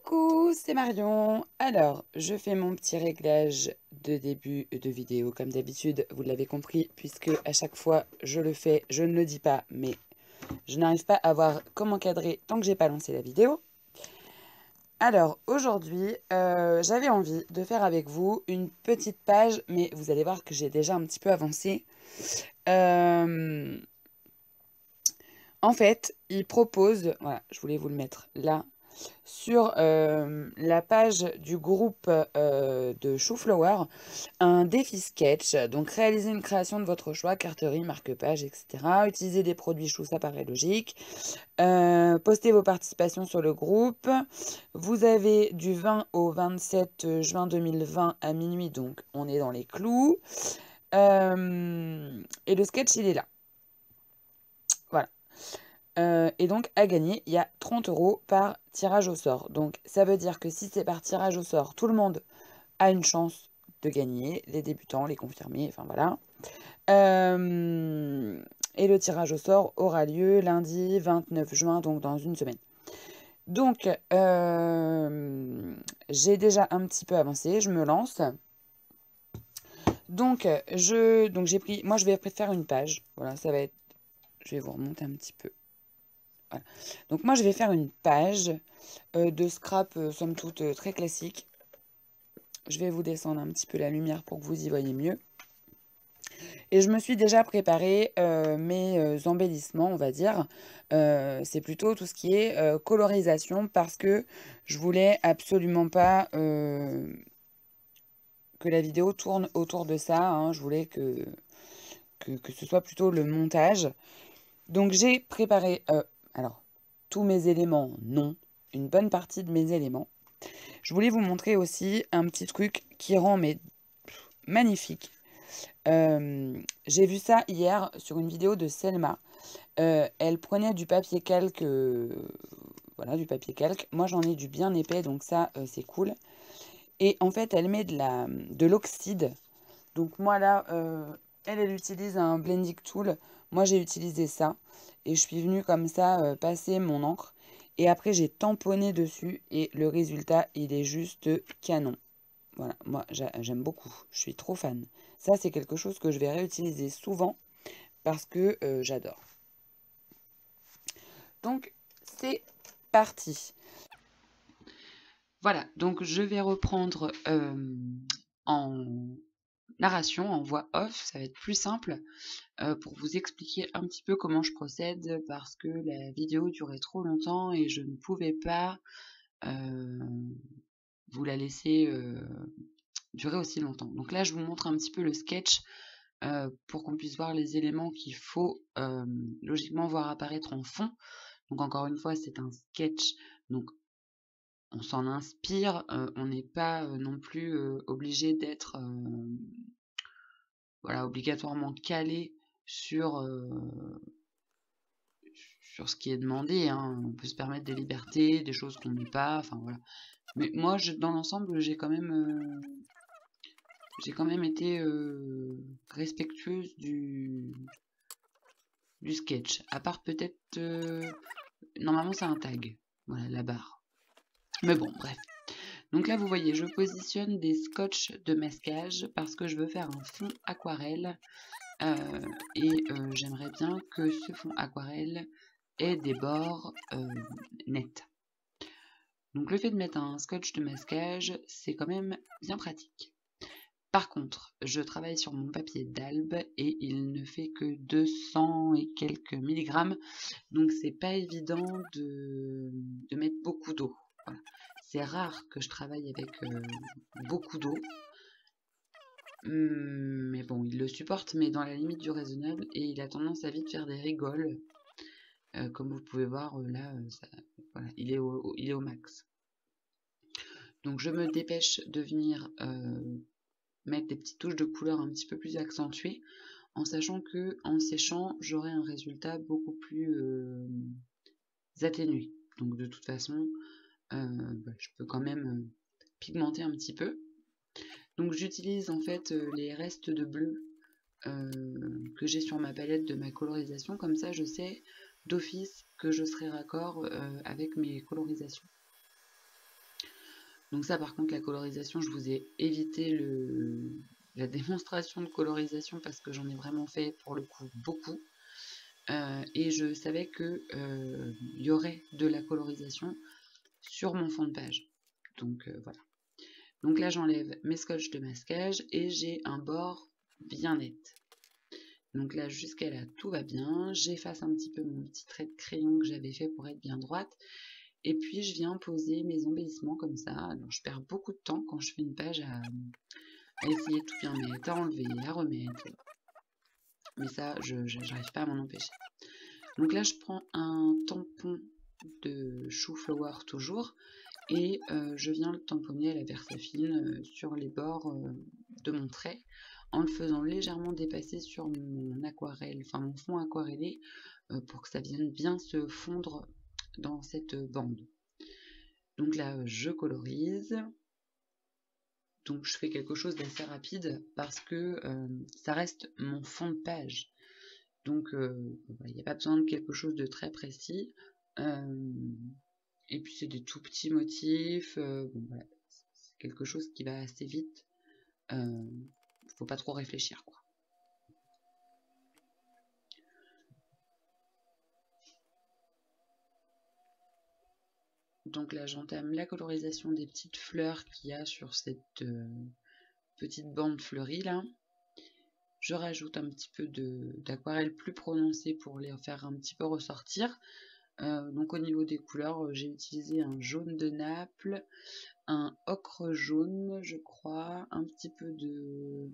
Coucou, c'est Marion. Alors, je fais mon petit réglage de début de vidéo comme d'habitude, vous l'avez compris, puisque à chaque fois je le fais, je ne le dis pas, mais je n'arrive pas à voir comment cadrer tant que j'ai pas lancé la vidéo. Alors, aujourd'hui, j'avais envie de faire avec vous une petite page, mais vous allez voir que j'ai déjà un petit peu avancé. Euh, En fait, il propose, voilà, je voulais vous le mettre là, sur la page du groupe de Chouflower, un défi sketch. Donc, réaliser une création de votre choix, carterie, marque-page, etc. Utiliser des produits chou, ça paraît logique. Postez vos participations sur le groupe. Vous avez du 20 au 27 juin 2020 à minuit, donc on est dans les clous. Et le sketch, il est là. Voilà. Et donc, à gagner, il y a 30 € par tirage au sort. Donc, ça veut dire que si c'est par tirage au sort, tout le monde a une chance de gagner. Les débutants, les confirmés, enfin voilà. Et le tirage au sort aura lieu lundi 29 juin, donc dans une semaine. Donc, j'ai déjà un petit peu avancé, je me lance. Donc, j'ai pris, moi je vais faire une page. Voilà, ça va être, je vais vous remonter un petit peu. Voilà. Donc moi je vais faire une page de scrap, somme toute très classique. Je vais vous descendre un petit peu la lumière pour que vous y voyez mieux. Et je me suis déjà préparé mes embellissements, on va dire. C'est plutôt tout ce qui est colorisation parce que je voulais absolument pas que la vidéo tourne autour de ça, hein. Je voulais que ce soit plutôt le montage. Donc j'ai préparé, alors, tous mes éléments, non, une bonne partie de mes éléments. Je voulais vous montrer aussi un petit truc qui rend mais magnifique. J'ai vu ça hier sur une vidéo de Selma. Elle prenait du papier calque, voilà, du papier calque. Moi, j'en ai du bien épais, donc ça, c'est cool. Et en fait, elle met de l'oxyde. Donc moi, là, elle utilise un blending tool. Moi, j'ai utilisé ça. Et je suis venue comme ça passer mon encre. Et après, j'ai tamponné dessus. Et le résultat, il est juste canon. Voilà, moi j'aime beaucoup, je suis trop fan. Ça, c'est quelque chose que je vais réutiliser souvent parce que j'adore. Donc, c'est parti. Voilà, donc je vais reprendre en narration, en voix off, ça va être plus simple pour vous expliquer un petit peu comment je procède parce que la vidéo durait trop longtemps et je ne pouvais pas vous la laisser durer aussi longtemps. Donc là, je vous montre un petit peu le sketch pour qu'on puisse voir les éléments qu'il faut logiquement voir apparaître en fond. Donc encore une fois, c'est un sketch, donc on s'en inspire, on n'est pas non plus obligé d'être voilà, obligatoirement calé sur, sur ce qui est demandé, hein. On peut se permettre des libertés, des choses qu'on n'est pas, enfin voilà. Mais moi, dans l'ensemble, j'ai quand même été respectueuse du sketch. À part peut-être... normalement, c'est un tag. Voilà, la barre. Mais bon, bref. Donc là, vous voyez, je positionne des scotch de masquage parce que je veux faire un fond aquarelle. J'aimerais bien que ce fond aquarelle ait des bords nets. Donc le fait de mettre un scotch de masquage, c'est quand même bien pratique. Par contre, je travaille sur mon papier d'albe et il ne fait que 200 et quelques milligrammes, donc c'est pas évident de mettre beaucoup d'eau. Voilà. C'est rare que je travaille avec beaucoup d'eau, mais bon, il le supporte, mais dans la limite du raisonnable, et il a tendance à vite faire des rigoles. Comme vous pouvez voir, là, voilà, il est au max. Donc je me dépêche de venir mettre des petites touches de couleur un petit peu plus accentuées, en sachant que en séchant, j'aurai un résultat beaucoup plus atténué. Donc de toute façon, je peux quand même pigmenter un petit peu. Donc j'utilise en fait les restes de bleu que j'ai sur ma palette de ma colorisation, comme ça je sais d'office que je serai raccord avec mes colorisations. Donc ça, par contre, la colorisation, je vous ai évité la démonstration de colorisation parce que j'en ai vraiment fait, pour le coup, beaucoup. Et je savais que y aurait de la colorisation sur mon fond de page. Donc voilà. Donc là, j'enlève mes scotch de masquage et j'ai un bord bien net. Donc là, jusqu'à là, tout va bien. J'efface un petit peu mon petit trait de crayon que j'avais fait pour être bien droite. Et puis, je viens poser mes embellissements comme ça. Alors, je perds beaucoup de temps quand je fais une page à essayer de tout bien mettre, à enlever, à remettre. Mais ça, je n'arrive pas à m'en empêcher. Donc là, je prends un tampon de chou-flower toujours. Et je viens le tamponner à la Versafine sur les bords de mon trait en le faisant légèrement dépasser sur mon aquarelle, enfin mon fond aquarellé pour que ça vienne bien se fondre dans cette bande. Donc là, je colorise. Donc je fais quelque chose d'assez rapide parce que ça reste mon fond de page. Donc il n'y a pas besoin de quelque chose de très précis. Et puis c'est des tout petits motifs. Bon, voilà. C'est quelque chose qui va assez vite. Faut pas trop réfléchir, quoi. Donc là, j'entame la colorisation des petites fleurs qu'il y a sur cette petite bande fleurie là. Je rajoute un petit peu d'aquarelle plus prononcée pour les faire un petit peu ressortir. Donc au niveau des couleurs, j'ai utilisé un jaune de Naples, un ocre jaune, je crois, un petit peu de...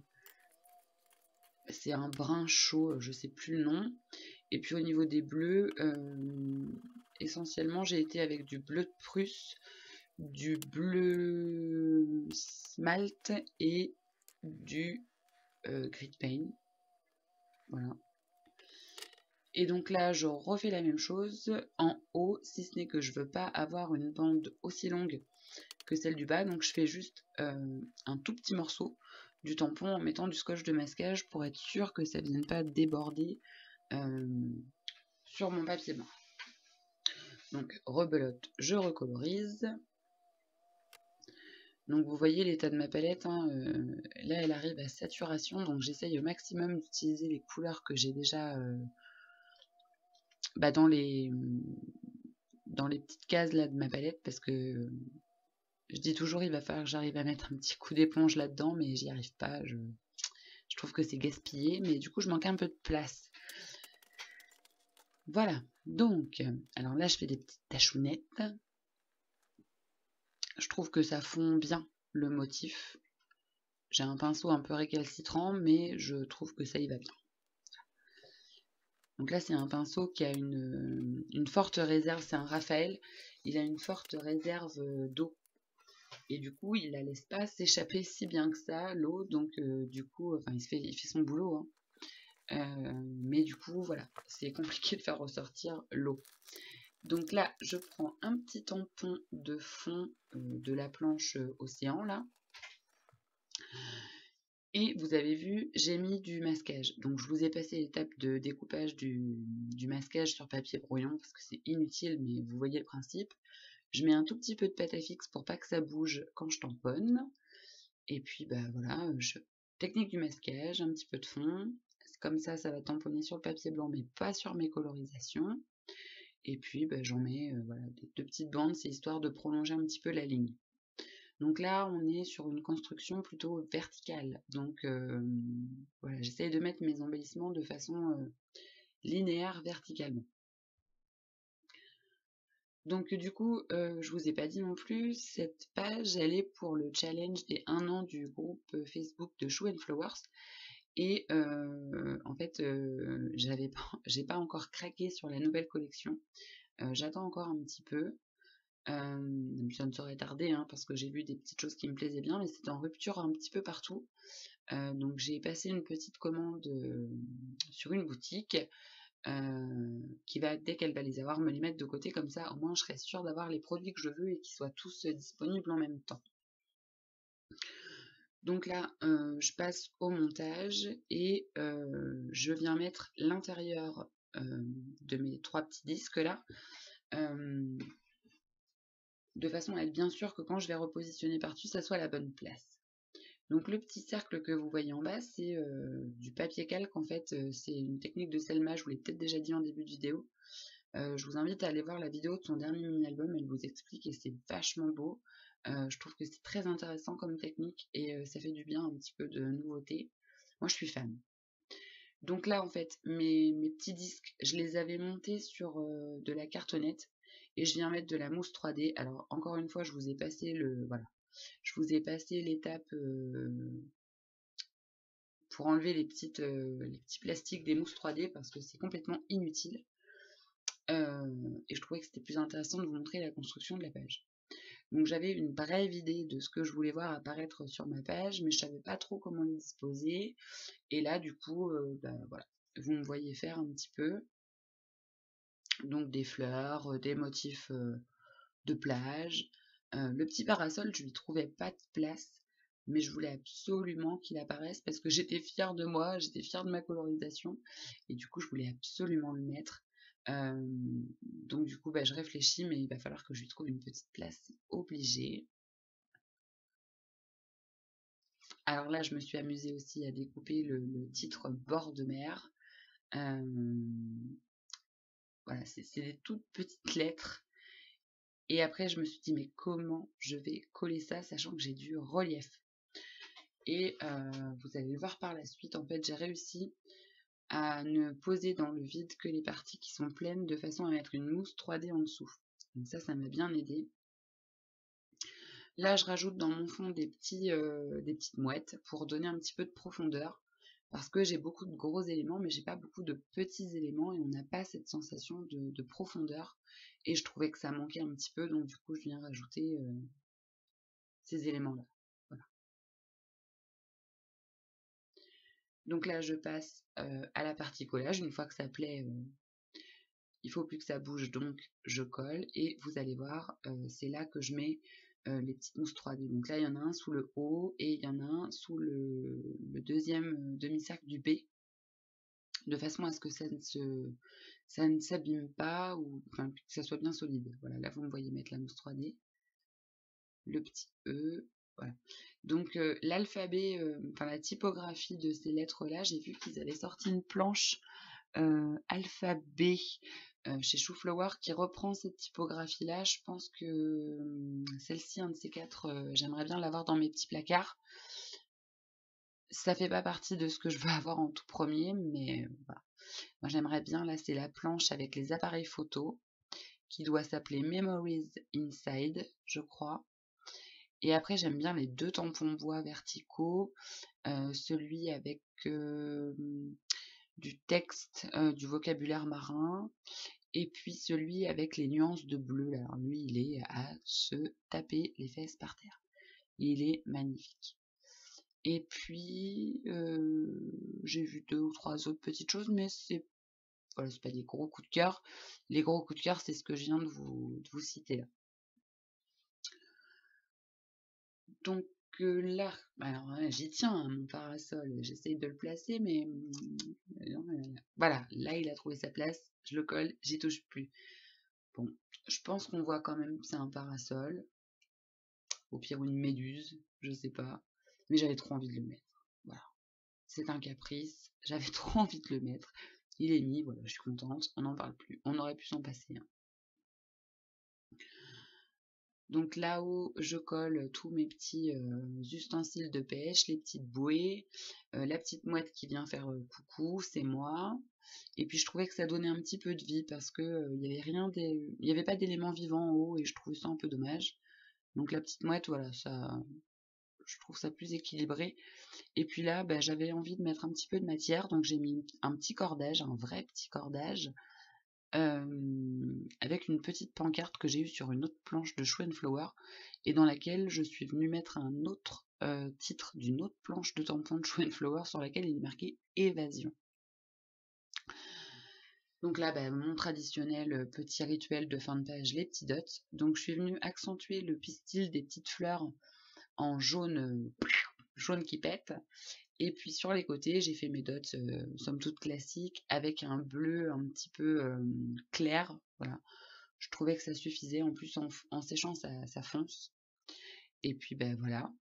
C'est un brun chaud, je sais plus le nom. Et puis au niveau des bleus, essentiellement j'ai été avec du bleu de Prusse, du bleu smalt et du grit paint. Voilà. Et donc là, je refais la même chose en haut, si ce n'est que je veux pas avoir une bande aussi longue que celle du bas. Donc je fais juste un tout petit morceau du tampon en mettant du scotch de masquage pour être sûr que ça ne vienne pas déborder sur mon papier blanc. Donc rebelote, je recolorise. Donc vous voyez l'état de ma palette, hein, là elle arrive à saturation, donc j'essaye au maximum d'utiliser les couleurs que j'ai déjà dans les petites cases là de ma palette, parce que je dis toujours il va falloir que j'arrive à mettre un petit coup d'éponge là-dedans, mais j'y arrive pas, je trouve que c'est gaspillé, mais du coup je manque un peu de place. Voilà, donc, alors là je fais des petites tachounettes. Je trouve que ça fond bien le motif. J'ai un pinceau un peu récalcitrant, mais je trouve que ça y va bien. Donc là, c'est un pinceau qui a une forte réserve, c'est un Raphaël, il a une forte réserve d'eau. Et du coup, il la laisse pas s'échapper si bien que ça, l'eau, donc du coup, enfin, il fait son boulot, hein. Mais du coup, voilà, c'est compliqué de faire ressortir l'eau. Donc là, je prends un petit tampon de fond de la planche océan, là. Et vous avez vu, j'ai mis du masquage. Donc je vous ai passé l'étape de découpage du masquage sur papier brouillon parce que c'est inutile, mais vous voyez le principe. Je mets un tout petit peu de pâte à fixe pour pas que ça bouge quand je tamponne. Et puis bah voilà, technique du masquage, un petit peu de fond. Comme ça va tamponner sur le papier blanc, mais pas sur mes colorisations. Et puis bah, j'en mets voilà, des deux petites bandes, c'est histoire de prolonger un petit peu la ligne. Donc là, on est sur une construction plutôt verticale. Donc voilà, j'essaye de mettre mes embellissements de façon linéaire verticalement. Donc du coup, je vous ai pas dit non plus, cette page, elle est pour le challenge des 1 an du groupe Facebook de Chou & Flowers. Et en fait, j'ai pas encore craqué sur la nouvelle collection. J'attends encore un petit peu. Ça ne saurait tarder, hein, parce que j'ai vu des petites choses qui me plaisaient bien, mais c'était en rupture un petit peu partout. Donc j'ai passé une petite commande sur une boutique qui va, dès qu'elle va les avoir, me les mettre de côté, comme ça au moins je serai sûre d'avoir les produits que je veux et qu'ils soient tous disponibles en même temps. Donc là, je passe au montage et je viens mettre l'intérieur de mes 3 petits disques là. de façon à être bien sûr que quand je vais repositionner par-dessus, ça soit à la bonne place. Donc le petit cercle que vous voyez en bas, c'est du papier calque. En fait, c'est une technique de Selma, je vous l'ai peut-être déjà dit en début de vidéo. Je vous invite à aller voir la vidéo de son dernier mini-album, elle vous explique et c'est vachement beau. Je trouve que c'est très intéressant comme technique et ça fait du bien, un petit peu de nouveauté. Moi, je suis fan. Donc là, en fait, mes petits disques, je les avais montés sur de la cartonnette et je viens mettre de la mousse 3D. Alors, encore une fois, je vous ai passé voilà, je vous ai passé l'étape pour enlever les petits plastiques des mousses 3D parce que c'est complètement inutile. Et je trouvais que c'était plus intéressant de vous montrer la construction de la page. Donc j'avais une brève idée de ce que je voulais voir apparaître sur ma page, mais je savais pas trop comment les disposer. Et là, du coup, voilà, vous me voyez faire un petit peu. Donc des fleurs, des motifs de plage. Le petit parasol, je lui trouvais pas de place, mais je voulais absolument qu'il apparaisse parce que j'étais fière de moi, j'étais fière de ma colorisation, et du coup je voulais absolument le mettre. Donc du coup je réfléchis, mais il va falloir que je lui trouve une petite place, c'est obligé. Alors là, je me suis amusée aussi à découper le titre bord de mer. Voilà, c'est des toutes petites lettres. Et après, je me suis dit, mais comment je vais coller ça, sachant que j'ai du relief. Et vous allez le voir par la suite, en fait, j'ai réussi à ne poser dans le vide que les parties qui sont pleines, de façon à mettre une mousse 3D en dessous. Donc ça m'a bien aidé. Là, je rajoute dans mon fond des petites mouettes pour donner un petit peu de profondeur, parce que j'ai beaucoup de gros éléments, mais j'ai pas beaucoup de petits éléments, et on n'a pas cette sensation de profondeur. Et je trouvais que ça manquait un petit peu, donc du coup, je viens rajouter ces éléments-là. Voilà. Donc là, je passe à la partie collage. Une fois que ça plaît, il faut plus que ça bouge, donc je colle. Et vous allez voir, c'est là que je mets les petites mousses 3D. Donc là, il y en a un sous le haut et il y en a un sous le deuxième demi-cercle du B, de façon à ce que ça ne s'abîme pas, ou enfin, que ça soit bien solide. Voilà, là, vous me voyez mettre la mousse 3D, le petit E, voilà. Donc l'alphabet, enfin la typographie de ces lettres-là, j'ai vu qu'ils avaient sorti une planche alphabet chez Chouflower qui reprend cette typographie-là. Je pense que celle-ci, un de ces quatre, j'aimerais bien l'avoir dans mes petits placards. Ça fait pas partie de ce que je veux avoir en tout premier, mais voilà. Moi j'aimerais bien, là c'est la planche avec les appareils photo, qui doit s'appeler Memories Inside, je crois. Et après, j'aime bien les deux tampons bois verticaux, celui avec du texte, du vocabulaire marin, et puis celui avec les nuances de bleu. Alors lui, il est à se taper les fesses par terre. Il est magnifique. Et puis, j'ai vu 2 ou 3 autres petites choses, mais c'est voilà, c'est pas des gros coups de cœur. Les gros coups de cœur, c'est ce que je viens de vous citer là. Donc là, alors j'y tiens, hein, mon parasol, j'essaye de le placer, mais voilà, là il a trouvé sa place, je le colle, j'y touche plus. Bon, je pense qu'on voit quand même que c'est un parasol, au pire une méduse, je sais pas, mais j'avais trop envie de le mettre. Voilà, c'est un caprice, j'avais trop envie de le mettre. Il est mis, voilà, je suis contente, on n'en parle plus, on aurait pu s'en passer, hein. Donc là-haut, je colle tous mes petits ustensiles de pêche, les petites bouées, la petite mouette qui vient faire coucou, c'est moi. Et puis je trouvais que ça donnait un petit peu de vie parce que il y avait pas d'éléments vivants en haut et je trouvais ça un peu dommage. Donc la petite mouette, voilà, ça, je trouve ça plus équilibré. Et puis là, j'avais envie de mettre un petit peu de matière, donc j'ai mis un petit cordage, un vrai petit cordage, avec une petite pancarte que j'ai eue sur une autre planche de Show Flower et dans laquelle je suis venue mettre un autre titre d'une autre planche de tampon de Show Flower sur laquelle il est marqué Évasion. Donc là, mon traditionnel petit rituel de fin de page, les petits dots. Donc je suis venue accentuer le pistil des petites fleurs en jaune, jaune qui pète. Et puis sur les côtés, j'ai fait mes dots, somme toute classiques, avec un bleu un petit peu clair, voilà, Je trouvais que ça suffisait. En plus, en séchant, ça fonce. Et puis, ben voilà,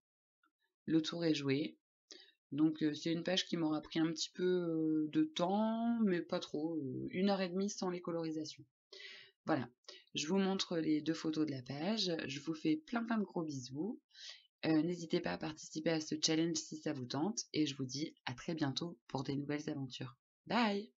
le tour est joué. Donc, c'est une page qui m'aura pris un petit peu de temps, mais pas trop. 1 h 30 sans les colorisations. Voilà, je vous montre les 2 photos de la page. Je vous fais plein de gros bisous. N'hésitez pas à participer à ce challenge si ça vous tente. Et je vous dis à très bientôt pour des nouvelles aventures. Bye!